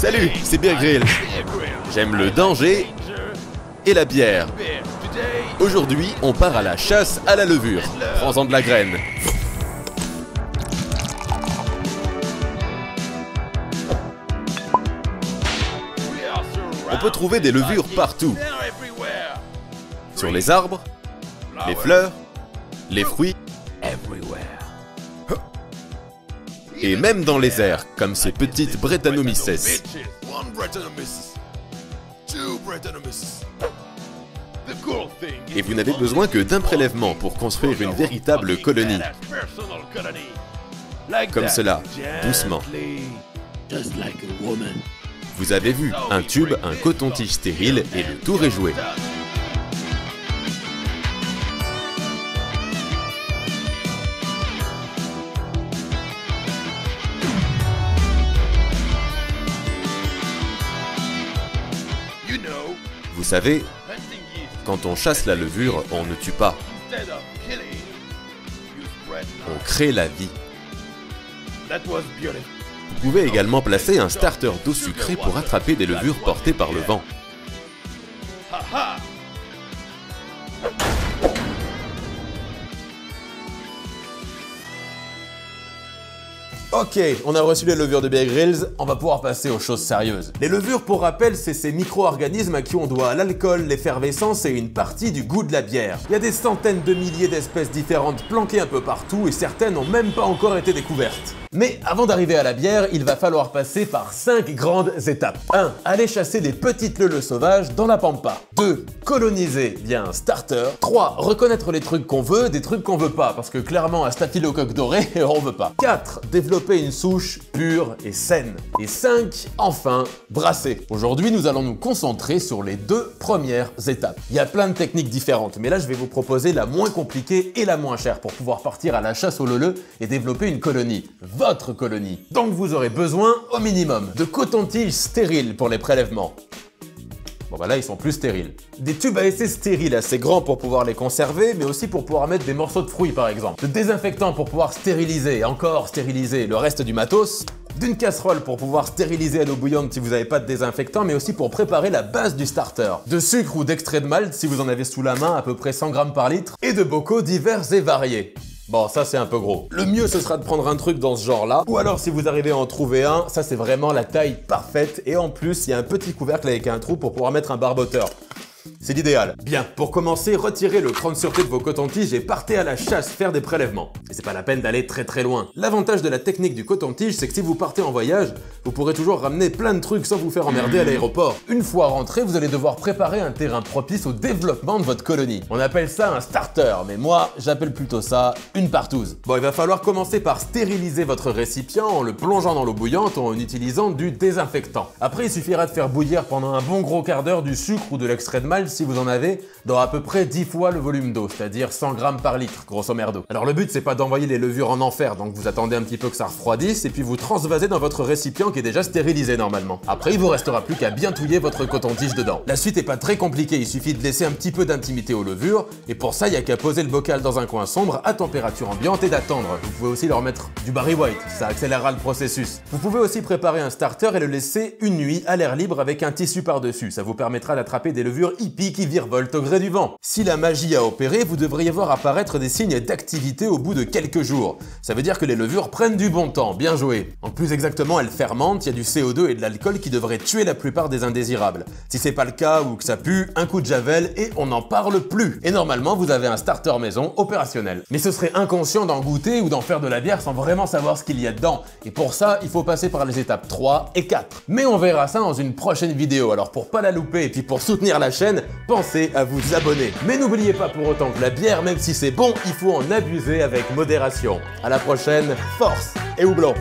Salut, c'est Bear Grylls. J'aime le danger et la bière. Aujourd'hui, on part à la chasse à la levure. Prends-en de la graine. On peut trouver des levures partout. Sur les arbres, les fleurs, les fruits, et même dans les airs, comme ces petites Brettanomyces. Et vous n'avez besoin que d'un prélèvement pour construire une véritable colonie. Comme cela, doucement. Vous avez vu, un tube, un coton-tige stérile et le tour est joué. Vous savez, quand on chasse la levure, on ne tue pas. On crée la vie. Vous pouvez également placer un starter d'eau sucrée pour attraper des levures portées par le vent. Ok, on a reçu les levures de Bear Grylls, on va pouvoir passer aux choses sérieuses. Les levures, pour rappel, c'est ces micro-organismes à qui on doit l'alcool, l'effervescence et une partie du goût de la bière. Il y a des centaines de milliers d'espèces différentes planquées un peu partout et certaines n'ont même pas encore été découvertes. Mais avant d'arriver à la bière, il va falloir passer par 5 grandes étapes. 1. Aller chasser des petites leleux sauvages dans la pampa. 2. Coloniser via un starter. 3. Reconnaître les trucs qu'on veut, des trucs qu'on veut pas, parce que clairement un staphylocoque doré, on veut pas. 4. Développer une souche pure et saine. Et 5. Enfin, brasser. Aujourd'hui, nous allons nous concentrer sur les 2 premières étapes. Il y a plein de techniques différentes, mais là je vais vous proposer la moins compliquée et la moins chère pour pouvoir partir à la chasse aux leleux et développer une colonie. Votre colonie. Donc vous aurez besoin, au minimum, de coton-tige stérile pour les prélèvements. Bon bah là ils sont plus stériles. Des tubes à essai stériles assez grands pour pouvoir les conserver, mais aussi pour pouvoir mettre des morceaux de fruits par exemple. De désinfectant pour pouvoir stériliser et encore stériliser le reste du matos. D'une casserole pour pouvoir stériliser à l'eau bouillante si vous n'avez pas de désinfectant, mais aussi pour préparer la base du starter. De sucre ou d'extrait de malt si vous en avez sous la main, à peu près 100 grammes par litre. Et de bocaux divers et variés. Bon, ça c'est un peu gros. Le mieux ce sera de prendre un truc dans ce genre là, ou alors si vous arrivez à en trouver un, ça c'est vraiment la taille parfaite, et en plus il y a un petit couvercle avec un trou pour pouvoir mettre un barboteur. C'est l'idéal. Bien, pour commencer, retirez le cran de sûreté de vos cotons-tiges et partez à la chasse faire des prélèvements. Et c'est pas la peine d'aller très loin. L'avantage de la technique du coton-tige, c'est que si vous partez en voyage, vous pourrez toujours ramener plein de trucs sans vous faire emmerder à l'aéroport. Une fois rentré, vous allez devoir préparer un terrain propice au développement de votre colonie. On appelle ça un starter, mais moi, j'appelle plutôt ça une partouze. Bon, il va falloir commencer par stériliser votre récipient en le plongeant dans l'eau bouillante ou en utilisant du désinfectant. Après, il suffira de faire bouillir pendant un bon gros quart d'heure du sucre ou de l'extrait de malt si vous en avez, dans à peu près 10 fois le volume d'eau, c'est-à-dire 100 grammes par litre, grosso merdo. Alors le but c'est pas d'envoyer les levures en enfer, donc vous attendez un petit peu que ça refroidisse et puis vous transvasez dans votre récipient qui est déjà stérilisé normalement. Après il vous restera plus qu'à bien touiller votre coton-tige dedans. La suite est pas très compliquée, il suffit de laisser un petit peu d'intimité aux levures, et pour ça il y a qu'à poser le bocal dans un coin sombre à température ambiante et d'attendre. Vous pouvez aussi leur mettre du Barry White, ça accélérera le processus. Vous pouvez aussi préparer un starter et le laisser une nuit à l'air libre avec un tissu par-dessus, ça vous permettra d'attraper des levures hippies qui virevoltent au gré du vent. Si la magie a opéré, vous devriez voir apparaître des signes d'activité au bout de quelques jours. Ça veut dire que les levures prennent du bon temps, bien joué. En plus exactement, elles fermentent, il y a du CO2 et de l'alcool qui devraient tuer la plupart des indésirables. Si c'est pas le cas ou que ça pue, un coup de javel et on n'en parle plus. Et normalement, vous avez un starter maison opérationnel. Mais ce serait inconscient d'en goûter ou d'en faire de la bière sans vraiment savoir ce qu'il y a dedans. Et pour ça, il faut passer par les étapes 3 et 4. Mais on verra ça dans une prochaine vidéo, alors pour pas la louper et puis pour soutenir la chaîne, pensez à vous abonner. Mais n'oubliez pas pour autant que la bière, même si c'est bon, il faut en abuser avec modération. À la prochaine, force et houblon!